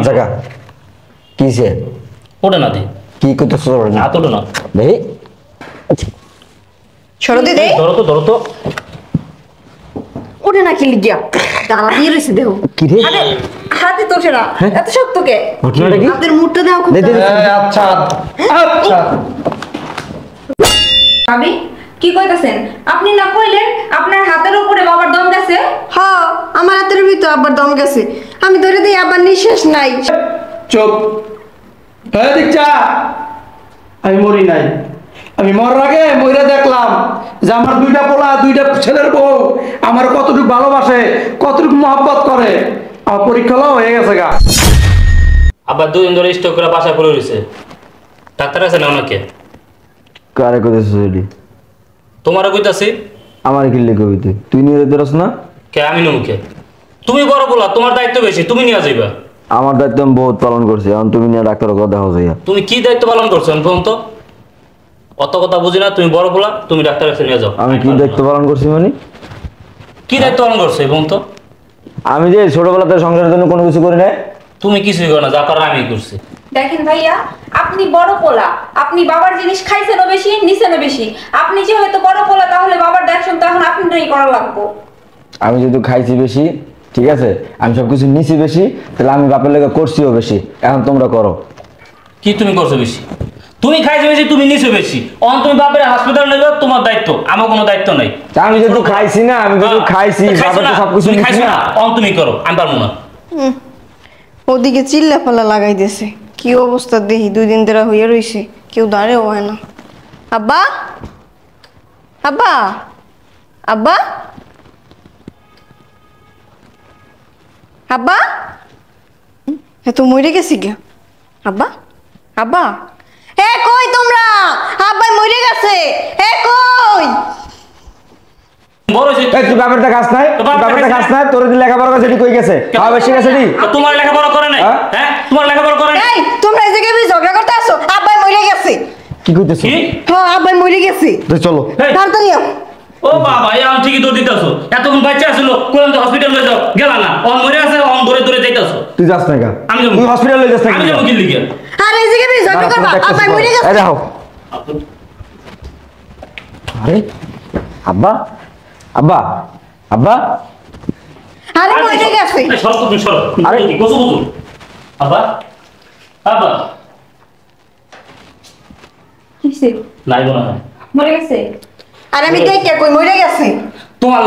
জায়গা কিসে ওটা না দি কি করতেছ না তো না দেই সরো দি দেই ধরো তো ওরে না কি লিগিয়া দাঁড়া দিয়ে রইছে দেহ কি রে আরে হাতে তো সেরা এত শক্ত কে ঘটনাটা কি আপনাদের মুডটা দাও খুব আচ্ছা আচ্ছা ভাবি কি কইতাছেন আপনি না কইলেন আপনার হাতের উপরে বাবার দম গেছে হ্যাঁ আমার হাতের ভিতর আবার দম গেছে আমি ধরে দিই আবার নিঃশ্বাস নাই চুপ হ্যাঁ দেখছা আমি মরি নাই আমি মরার আগে মইরা দেখলাম যে আমার দুইটা পোলা দুইটা ছেলের বউ আমার কতটুকু ভালোবাসে কতটুকু মহব্বত করে আমার পরীক্ষা হয়ে গেছে গা আবার 2 দিন ধরে স্টক করে বাসায় পড়ে রইছে ডাক্তার আছে না ওনাকে কারে কইতেছ এডি তোমারও কইতাছি আমার কি লিখে কইতে তুই নিয়ে যেতে পারছ না কে আমি নমুকে তুমি বড় বলা তোমার দায়িত্ব বেশি তুমি নিয়ে যাইবা আমার দায়িত্ব আমি বহুত পালন করছি এখন তুমি নিয়ে ডাক্তারের কথা দেখো যাইয়া তুমি কি দায়িত্ব পালন করছো আমি বলুন তো অত কথা বুঝি না তুমি বড় বলা তুমি ডাক্তারের কাছে নিয়ে যাও আমি কি দায়িত্ব পালন করছি মানে কি দায়িত্ব পালন করছো বলুন তো আমি যে ছোটবেলাতে সংসারের জন্য কোনো কিছু করি নাই তুমি কিছুই করো না যা করার আমি করছি দেখেন ভাইয়া আপনি বড় পোলা আপনি বাবার জিনিস খাইছেনও বেশি নিছেনও বেশি আপনি যে হয়তো বড় পোলা তাহলে বাবার দেখছেন তখন আপনারই করা লাগবে আমি যেহেতু খাইছি বেশি ঠিক আছে আমি সবকিছু নিছি বেশি তাহলে আমি বাপের লেগে করছিও বেশি এখন তোমরা করো কি তুমি করছো বেশি তুমি খাইছো বেশি তুমি নিছো বেশি অন তুমি বাপের হাসপাতাল নেবে তোমার দায়িত্ব আমার কোনো দায়িত্ব নাই তা আমি যেহেতু খাইছি না আমি যেহেতু খাইছি বাপের তো সবকিছু নিছি খাইছো না না অন তুমি করো আমি পারবো না ওদিকে চিল্লা ফাল্লা লাগাই দিয়েছে কি অবস্থা দেখি 2 দিন ধরে হইয়া রইছে কেউ দাঁড়েও হয় না আব্বা আব্বা আব্বা আব্বা তো মরে গেছি গা আব্বা আব্বা এ কই তোমরা আব্বা মরে গেছে এ কই বড় হইছে এই তুই বাপেরটা খাস নাই বাপেরটা খাস নাই তোর লেখাপড়া করে সেটি কই গেছে খাওয়া বেশি গেছে নি তোমার লেখাপড়া করে নাই হ্যাঁ তোমার লেখাপড়া করে নাই এই তোমরা এই জায়গায় ঝগড়া করতে আসো আব্বা মরে গেছে কি কইতেছ কি হ্যাঁ আব্বা মরে গেছে তো চলো এই, তাড়াতাড়ি আও ও বাবা এই আমি ঠিকই দৌড় দিতেছো এতক্ষণ বাচ্চা আসলো কোন হসপিটাল লয়ে যাও গেলা না অন মরে আছে অন দৌড়ে দৌড়ে যাইতাছো তুই যাস না গা আমি যাবো। তুই হসপিটালে যাস না আমি যাবো কি লিখে আর এই জায়গায় ঝগড়া করবা আব্বা মরে গেছে এই দেখো আরে আব্বা আব্বা আব্বা আরে মরে গেছে এই সরো তুমি সরো আরে, আরে গোসু গোসু আব্বা আব্বা কিসে নাই মনে হয় মরে গেছে আর আমি দেখে কই মরে গেছে তোমার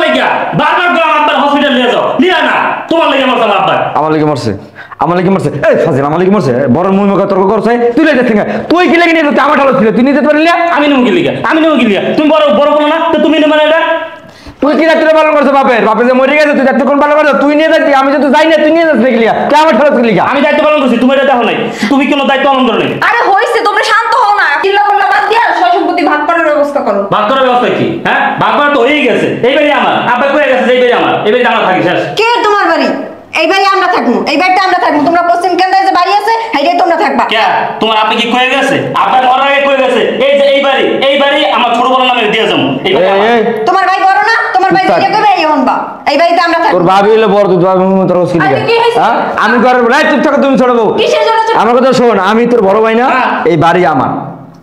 লাগিয়া বারবার করে আব্বার হসপিটাল নিয়ে যাও নিয়ে না তোমার লাগিয়া মরছে আমার আব্বা আমার লাগি মরছে এই ফাজিল আমার লাগি মরছে বড় মুই মুখে তর্ক করছে তুই লেগে থেকে তুই কি লাগি নিয়ে যেতে আমার ঢালো ছিল তুই নিতে পারলি না আমি নেবো কি লিখা তুমি বড় বড় বলো না তো তুমি নেবে না এটা তুই কি দায়িত্ব পালন করছো বাপের যে মরে গেছে তুই দায়িত্ব কোন পালন করছো তুই নিয়ে যাচ্ছি আমি যদি যাই না তুই নিয়ে যাচ্ছি লিখলিয়া তুই আমার ঢালো লিখা আমি দায়িত্ব পালন করছি তুমি এটা দেখো নাই তুমি কোনো দায়িত্ব পালন করো নাই আরে হইছে তোমরা শান্ত হও না চিল্লা পাল্লা বাদ দিয়া সয় সম্পত্তি ভাগ করার ব্যবস্থা করো ভাগ করার ব্যবস্থা কি হ্যাঁ ভাগ করা তো হয়েই গেছে এই বাড়ি আমার আব্বা কয়ে গেছে যে এই বাড়ি আমার এই বাড়ি আমার থাকি শেষ কে তোমার বাড়ি এই বাড়ি আমরা থাকবো এই বাড়িটা আমরা থাকবো তোমরা পশ্চিম কেন্দ্রে যে বাড়ি আছে সেইটাই তোমরা থাকবা কে তোমার আপনি কি কয়ে গেছে আপনার মরার আগে কয়ে গেছে এই যে এই বাড়ি আমার ছোট বড় নামে দিয়ে যাবো এই বাড়ি আমার। তোমার ভাই বড় না তোমার ভাই যেটা কইবে এই হনবা এই বাড়িতে আমরা থাকবো তোর ভাবি হলো বড় তুই ভাবি মুখ তর্ক কি আরে কি হয়েছে? হ্যাঁ আমি ঘরের রাই চুপ থাকো তুমি ছোট বউ কিসের জন্য চুপ? আমার কথা শোন আমি তোর বড় ভাই না হ্যাঁ। এই বাড়ি আমার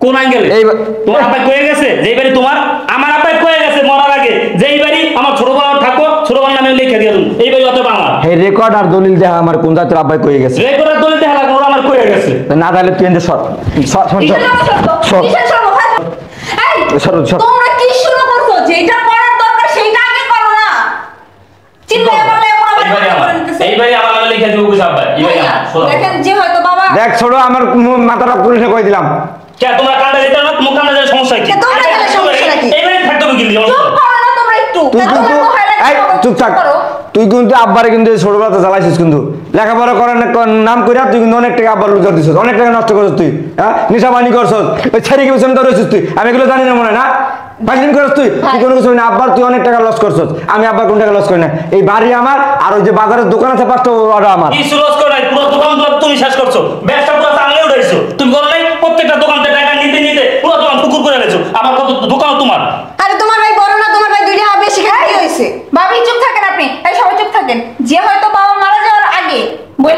কোন অ্যাঙ্গেলে এই তোমার আব্বাই কয়ে গেছে যে এই বাড়ি তোমার আমার আব্বাই কয়ে গেছে মরার আগে যে এই বাড়ি আমার ছোট বড় থাকো ছোট বড় নামে লিখে দিয়ে দেবো এই বাড়ি অতএব আমার হে রেকর্ড আর দলিল দেখা আমার কোন জাতের আব্বাই কই গেছে রেকর্ডের দলিল দেখা লাগবে ওরা আমার কয়ে গেছে না তাহলে তুই এনে সর সর সর কিসের অবসর? সর কিসের সর্বভাগ? এই, সর সর তোমরা কি শুরু করছো যেটা করার দরকার সেইটা আগে করো না চিল্লায় পাল্লায় এমন আবার এই বাড়ি আমার করে নিতেছে। এই বাড়ি আমার নামে লিখে দিব বুঝ আব্বাই এই বাড়ি ভাইয়া, আমার শোনো। দেখেন যে হয়তো বাবা দেখ ছোট আমার মাথাটা পুলিশে কই দিলাম কে তোমরা কাঁদা দিতে না তোমার কাঁদা দিলে সমস্যা কি কে তোমরা গেলে সমস্যা নাকি? এই বাড়ি থাকতে হবে কি সমস্যা চুপ করো না তোমরা একটু তুই এত কিন্তু বড় হয়ে এই লাগে চুপ থাক করো। তুই কিন্তু আব্বারে কিন্তু ছোটবেলাতে জ্বালাইছিস কিন্তু লেখাপড়া করার নাম কইরা তুই কিন্তু অনেক টাকা আব্বার লুজার দিছিস অনেক টাকা নষ্ট করছিস তুই হ্যাঁ নিশাবানি করছিস ওই ছেড়ে কি পেছনে ধরেছিস তুই আমি এগুলো জানি না মনে হয় না ফাইজিং করছিস তুই তুই কোনো কিছু না আব্বার তুই অনেক টাকা লস করছিস আমি আব্বার কোন টাকা লস করি না এই বাড়ি আমার আর ওই যে বাজারের দোকান আছে 5টা ওটা আমার কি সুলস করে নাই পুরো দোকান তুমি শেষ করছো ব্যবসা পুরো সামনে উঠাইছো তুমি করো নাই প্রত্যেকটা দোকান থেকে টাকা নিতে নিতে পুরো দোকান টুকুর করে গেছো আমার কত দোকান তোমার আরে তোমার ভাই বড় না তোমার ভাই দুইটা বেশি খাই হইছে ভাবি চুপ থাকেন আপনি এই সবাই চুপ থাকেন যে হয়তো বাবা মারা যাওয়ার আগে বলে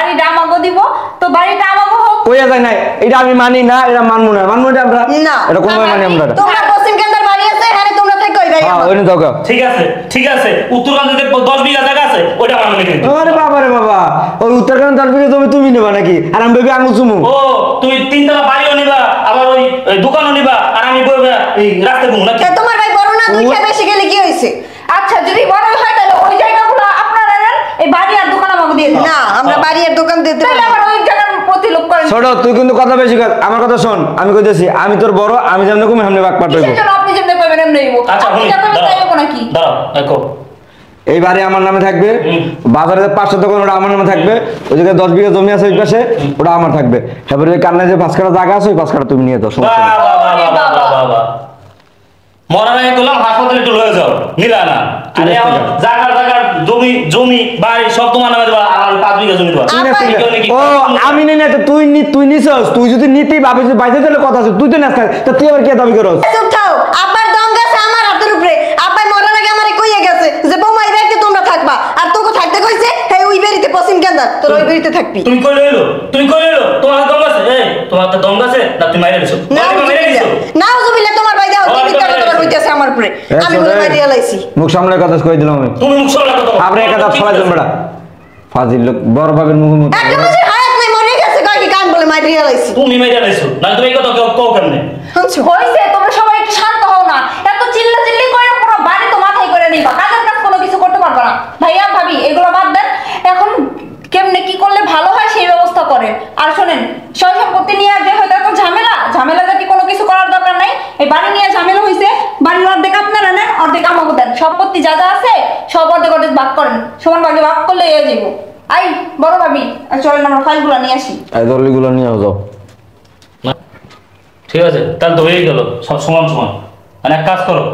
বাড়িটা আমাকে দিব, তো বাড়িটা আমাকে হোক। কইয়া যায় নাই, এটা আমি মানি না, এটা মানবো না, মানবো এটা আমরা না। এটা কোনো মানি আমরা এটা। তোমরা পশ্চিম কেন্দ্রের বাড়ি আছে, হ্যাঁ তোমরা থেকে ওই ভাই হ্যাঁ আমার। ওই দাও গো। ঠিক আছে ঠিক আছে, উত্তরকান্তে যে 10 বিঘা জায়গা আছে ওটা আমার লিখে দিতে। আরে বাবা রে বাবা, ওই উত্তরকান্ড তার বিঘে জমি তুমি নেবা নাকি? আর আমি ভেবে আঙুল চুমু। ও তুমি 3 তলা বাড়িও নিবা, আবার ওই দোকানও নিবা, আর আমি বইবা এই রাস্তায় ঘুম নাকি? তা তোমার ভাই বড় না, দুই খেয়ে বেশি গেলে কি হয়েছে? আচ্ছা যদি বড় হয় তাহলে ওই জায়গাগুলো আপনারা নেন, এই বাড়ি আর দোকান আমাকে দিয়ে দিন। না আমরা বাড়ি আর দোকান দিতে তাহলে পারি আবার ওই জায়গার প্রতি লোক করেন। ছোট তুই কিন্তু কথা বেশি কর, আমার কথা শোন, আমি কইতেছি আমি তোর বড়, আমি যেমন কমে সামনে বাক পাঠাবো। কিসের জন্য আপনি যেমনি কইবেন এমনি হইব? আচ্ছা আপনি হুনি, যা কইবেন তাই দাঁড়াও হইব নাকি? দাঁড়াও দেখো, এই বাড়ি আমার নামে থাকবে, বাজারে যে 500 দোকান ওটা আমার নামে থাকবে, ওই জায়গায় 10 বিঘা জমি আছে ওই পাশে, ওটা আমার থাকবে। এবারে ওই কান্নায় যে 5 কাঠা জায়গা আছে ওই 5 কাঠা তুমি নিয়ে যাও, সমস্যা নেই। বাবা মরার আগে করলাম হাসপাতালে একটু লয়ে যাও, নিলা না। আরে আমার জায়গার জমি বাড়ি সব তোমার নামে দেবা, আর 5 বিঘা জমি দেবা। ও আমি নেই না, তো তুই নিছস, তুই যদি নিতি ভাবে যে বাইরে দিলে কথা আছে, তুই তো না থাক, তো তুই আবার কি দাবি করস? চুপ থাও, আব্বার দম গেছে আমার হাতের উপরে। আব্বাই মরার আগে আমারে কইয়া গেছে যে বৌমা এই বাড়িতে তোমরা থাকবা, আর তোকে থাকতে কইছে এই ওই বাড়িতে পশ্চিম কেন্দ্র, তোর ওই বাড়িতে থাকবি। তুমি কই লইলো তোমার দম আছে? এই তোমার তো দম আছে না, তুমি মাইরে দিছো, মাইরে দিছো। নাউজুবিল্লাহ, তোমার ভাই দাও কি কথা কথা কইতেছে আমার উপরে, আমি বলে মারি আলাইছি। মুখ সামনে কথা কই দিলাম আমি। তুমি মুখ সামলা কথা বলো। আপনি একটা দাঁত ফলাই দেন বেটা, ফাজিল লোক, বড় ভাবের মুখ মত। একটা মাসের হায়াত নাই, মরে গেছে কয় কি কান বলে মারি আলাইছি। তুমি মাইরে দিছো না, তুমি এই কথা কও কেমনে? শুনছো? হইছে, তোমরা সবাই একটু শান্ত হও না। এত চিল্লাচিল্লি করে পুরো বাড়ি তো মাথায় করে নিবা, কাজের কাজ কোনো কিছু করতে পারবে না। ভাইয়া ভাবি এগুলো বাদ দেন, এখন কেমনে কি করলে ভালো হয় সেই ব্যবস্থা করেন। আর শোনেন, সয় সম্পত্তি নিয়ে যে হয়তো এত ঝামেলা জাতি কোনো কিছু করার দরকার নাই। এই বাড়ি নিয়ে ঝামেলা হইছে, বাড়ির অর্ধেক আপনারা নেন, অর্ধেক আমাকে দেন। সম্পত্তি যা যা আছে সব অর্ধেক অর্ধেক ভাগ করেন, সমান ভাগে ভাগ করলে এ যাবো। আই বড় ভাবি, চলেন আমরা ফাইলগুলো নিয়ে আসি। এই দলিগুলো নিয়ে যাও। ঠিক আছে, তাহলে তো হয়েই গেল সব সমান সমান। মানে এক কাজ করো,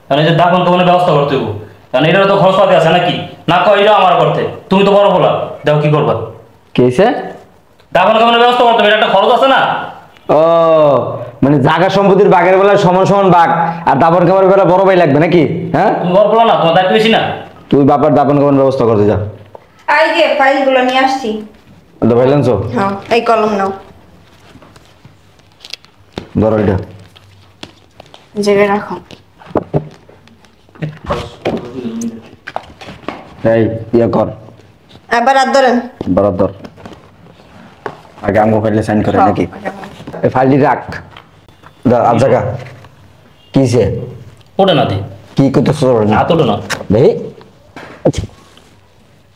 মানে যে দাফন কাফনের ব্যবস্থা করতে হইব, কারণ এটারও তো খরচপাতি আছে নাকি? না কয় এটা আমার করতে, তুমি তো বড় বলা, দেখো কি করবা। কি হইছে? দাফন কাফনের ব্যবস্থা করতে হবে, এটা একটা খরচ আছে না? ও মানে জায়গা সম্পত্তির বাঘের বেলায় সমান সমান বাঘ, আর দাপন খাবার বেলা বড় ভাই লাগবে নাকি? হ্যাঁ তুমি বড় বলা না, তোমার দায়িত্ব বেশি না? তুই বাবার দাপন খাবার ব্যবস্থা করতে যা। এই যে ফাইলগুলো নিয়ে আসছি। তো ভাইলেন্স হ্যাঁ এই কলম নাও, ধরো এটা। জায়গায় রাখো। এই ইয়ে কর, এবার আর ধরেন। বরাবর আগে আমগো ফাইলে সাইন করে নাকি? এই ফাইলটি রাখ, আর জায়গা কিসে ওটা না দি, কি করতেছ হাত ওটা না, দেখি।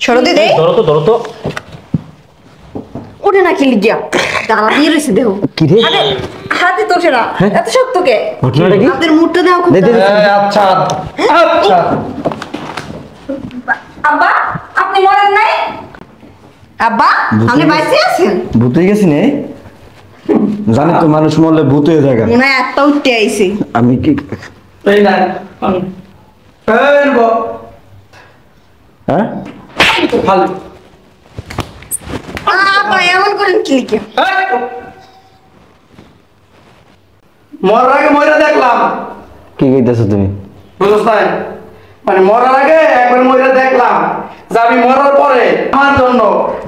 সরদি দে, ধরো তো ওরে না কি লিগিয়া দাঁড়া দিয়ে রইছে দেহ। কি রে? আরে হাতে তো সেরা হ্যাঁ? এত শক্ত কে? ঘটনাটা কি? আপনাদের মুডটা দাও খুব। দে, দে, দে। আচ্ছা আচ্ছা আব্বা আপনি মরেন নাই? আব্বা আপনি বাইসে আছেন? ভূত হয়ে গেছি নে, জানি তো মানুষ মরলে ভূত হয়ে যায়। মনে হয় এত উঠতে আইছে। আমি কি এই না এই নেব হ্যাঁ ভালো আব্বা এমন করেন কি লিগিয়া? মরার আগে মরে দেখলাম, কি কইতেছো তুমি? বুঝছ নাই? মানে মরার আগে একবার মরে দেখলাম যে আমি মরার পরে আমার জন্য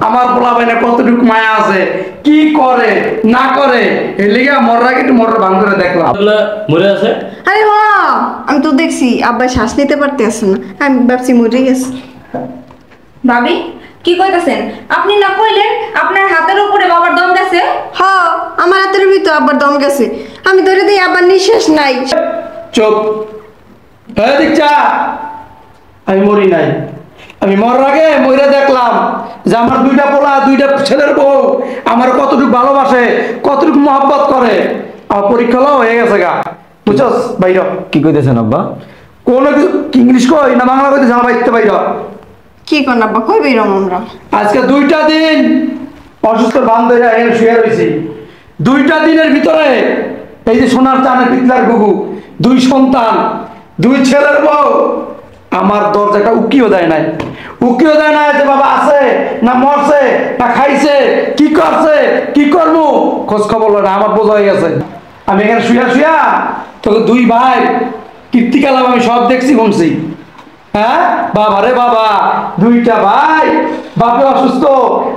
আমার পোলা বাইনে কতটুকু মায়া আছে, কি করে না করে, এই লিগে মরার আগে একটু মরার ভান করে দেখলাম। এগুলো মরে আছে। আরে বাহ, আমি তো দেখছি আব্বা শ্বাস নিতে পারতে আছে না, আমি ভাবছি মরে গেছে। ভাবি কি কইতাছেন? আপনি না কইলেন আপনার হাতের উপরে বাবার দম গেছে? হ আমার হাতের ভিতর আব্বার দম গেছে, আমি ধরে দিই আব্বার নিঃশ্বাস নাই। চুপ, হ্যাঁ দেখছা আমি মরি নাই। আমি মরার আগে মরে দেখলাম যে আমার দুইটা পোলা, দুইটা ছেলের বউ আমার কতটুকু ভালোবাসে, কতটুকু মহব্বত করে। আমার পরীক্ষা হয়ে গেছে গা, বুঝছস? বাইর কি কইতেছেন আব্বা? কোন ইংলিশ কই না বাংলা কইতে জানা বাইতে বাইর। কি করেন আব্বা, কই বেরোম আমরা? আজকে 2টা দিন অসুস্থ বান ধরে এখানে শুয়ে রয়েছি। 2টা দিনের ভিতরে এই যে সোনার চানের পিতলার গুগু, 2 সন্তান, 2 ছেলের বউ আমার দরজাটা উকিও দেয় নাই, উকিও দেয় না যে বাবা আছে না মরছে না খাইছে, কি করছে কি করবো খোঁজ খবর লয় না। আমার বোঝা হয়ে গেছে, আমি এখানে শুয়া শুয়া তোকে 2 ভাই কীর্তিকালাম আমি সব দেখছি শুনছি। হ্যাঁ বাবা রে বাবা, 2টা ভাই, বাপে অসুস্থ,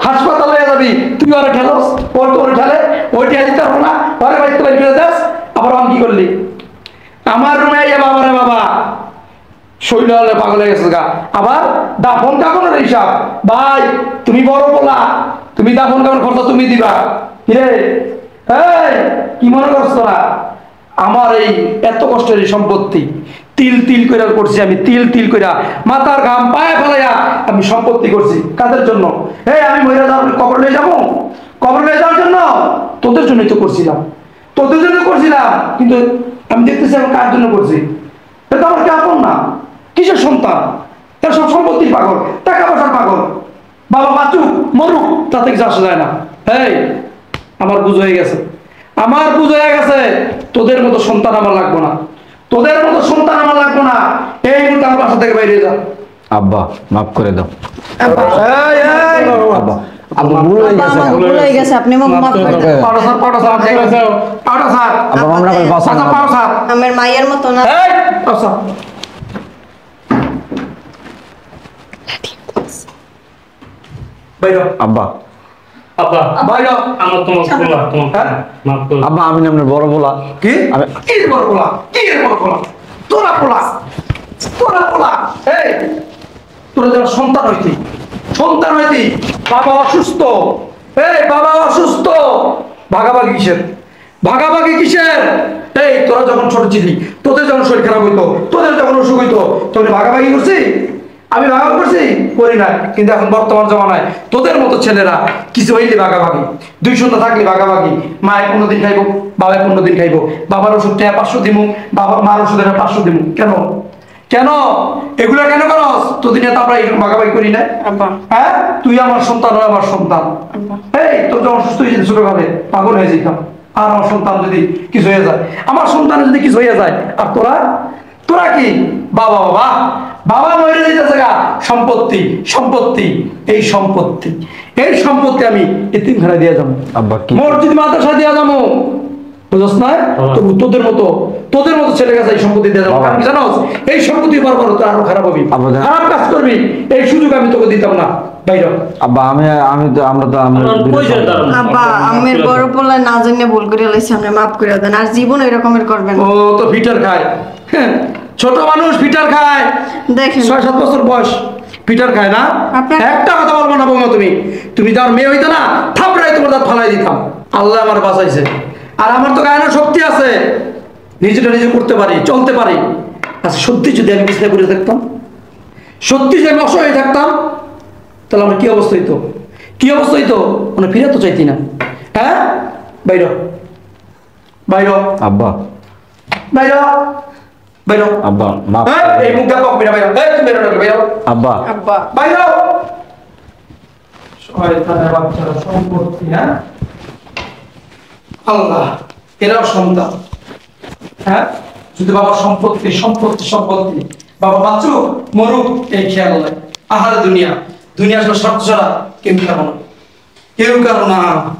হাসপাতালে যাবি তুই ওরা ঠেলোস, ওর তোর ঠেলে, ওই ঠেলে দিতে পারবো না, ওরে বাড়িতে বাড়ি ফিরে যাস, আবার আমি কি করলি? আমার রুমে বাবা রে বাবা শৈল হলে পাগল হয়ে গেছে গা। আবার দাফন কাপড়ের হিসাব, ভাই তুমি বড় বলা, তুমি দাফন কাপড় খরচা তুমি দিবা। কিরে এই কি মনে করছ তোরা? আমার এই এত কষ্টের এই সম্পত্তি তিল তিল করে করছি আমি, তিল তিল করে মাথার ঘাম পায়ে ফেলাইয়া আমি সম্পত্তি করছি। কাদের জন্য? এই আমি মহিলা যাওয়ার কবর নিয়ে যাবো, কবর নিয়ে যাওয়ার জন্য? তোদের জন্যই তো করছিলাম, তোদের জন্য করছিলাম, কিন্তু আমি দেখতেছি আমি কার জন্য করছি? এটা আমার কেমন না, কিসের সন্তান? এরা সব সম্পত্তির পাগল, টাকা পয়সার পাগল। বাবা বাঁচুক মরুক তাতে কিছু আসা যায় না। এই আমার বুঝ হয়ে গেছে, আমার বুঝ হয়ে গেছে। তোদের মতো সন্তান আমার লাগবো না, তোদের মতো সন্তান আমার লাগবো না। এই মুহূর্তে আমার বাসা থেকে বাইরে যা। আব্বা মাফ করে দাও। আব্বা এই এই আব্বা আব্বা ভুল হয়ে গেছে। আমার ভুল হয়ে গেছে, আপনি আমাকে মাফ করে দেন। Powder sir, powder sir, powder sir, আব্বা আমরা করে বাসা আচ্ছা পাউডার স্যার, আমার মায়ের মতো না। এই আচ্ছা বাইরে আব্বা আব্বা বাইরে। আমার তোমার বলা তোমার হ্যাঁ? মাফ করো। আব্বা আমি আপনার বড় বলা কি আমি- কি রে বড় পোলা, কি রে বড় পোলা, তোরা পোলা, তোরা পোলা। এই তোরা যারা সন্তান হইতি, সন্তান হইতি, বাবা অসুস্থ, এই বাবা অসুস্থ, ভাগাভাগি কিসের, ভাগাভাগি কিসের? এই তোরা যখন ছোট ছিলি, তোদের যখন শরীর খারাপ হইতো, তোদের যখন অসুখ হইতো, তোদের ভাগাভাগি করছি? আমি ভাগাভাগি করছি? করি না। কিন্তু এখন বর্তমান জমানায় তোদের মতো ছেলেরা কিছু হইলে ভাগাভাগি, 2 সন্ধ্যা থাকলে ভাগাভাগি, মায়ের 15 দিন খাইবো, বাবায় 15 দিন খাইবো, বাবার ওষুধ 500 দিমু, বাবা মার ওষুধের 500 দিমু। কেন কেন এগুলো কেন করস? তোদের নিয়ে তো আমরা এরকম ভাগাভাগি করি না। আব্বা হ্যাঁ তুই আমার সন্তান, হয় আমার সন্তান। এই তোর যখন অসুস্থ হয়ে যেত ছোটকালে, পাগল হয়ে যেতাম। আর আমার সন্তান যদি কিছু হয়ে যায়, আমার সন্তানের যদি কিছু হয়ে যায়, আর তোরা তোরা কি? বাবা বাবা বাবা মরে যেতেছে গা, সম্পত্তি সম্পত্তি, এই সম্পত্তি, এই সম্পত্তি আমি এতিমখানায় দিয়ে যাবো, আব্বা কি মসজিদ মাদ্রাসা দিয়ে যাবো, বুঝছ না? তবু তোদের মতো ছেলে কাছে এই সম্পত্তি দিয়ে যাবো। বাবা। কারণ কি জানোস? এই সম্পত্তি পারবো তো আরো খারাপ হবি, আব্বা যা- খারাপ কাজ করবি, এই সুযোগ আমি তোকে দিতাম না। বাইরে আব্বা আমি আমি তো আমরা তো আমরা আমার পয়সা দাঁড়ানো। আব্বা আমের বড় পোলা না জানিয়ে ভুল করে লাইছে, আপনি মাফ করে দেন, আর জীবন এরকমের করবেন না। ও তো ফিটার খায়, হ্যাঁ, ছোট মানুষ ফিটার খায়, দেখেন 6-7 বছর বয়স ফিটার খায় না। আপনার- একটা কথা বলবো না বৌমা, তুমি যার মেয়ে হইতো না, থাপড়াই তোমার দাঁত ফালাই দিতাম। আল্লাহ আমার বাঁচাইছে, আর আমার তো গায়ের শক্তি আছে, নিজেটা নিজে করতে পারি, চলতে পারি। আচ্ছা সত্যি যদি আমি বিছানায় পড়ে থাকতাম, সত্যি যদি আমি অসহায় থাকতাম, তাহলে আমার কি অবস্থা হইতো, কি অবস্থা হইতো? মানে ফিরে তো চাইতি না। হ্যাঁ বাইর বাইর আব্বা বাইর বাইর, আব্বা মাফ এই মুখ গা পাক বাইর, এই তুমি বেরো না, বাইর আব্বা আব্বা বাইর। শয়তানের বাচ্চারা সম্পত্তি, হ্যাঁ আল্লাহ, এরাও সন্তান। হ্যাঁ যদি বাবার সম্পত্তি সম্পত্তি সম্পত্তি, বাবা বাঁচুক মরুক এই খেয়াল নাই। আহার দুনিয়া, দুনিয়া আসলে স্বার্থ ছাড়া কেউ কারো না, কেউ কারো না।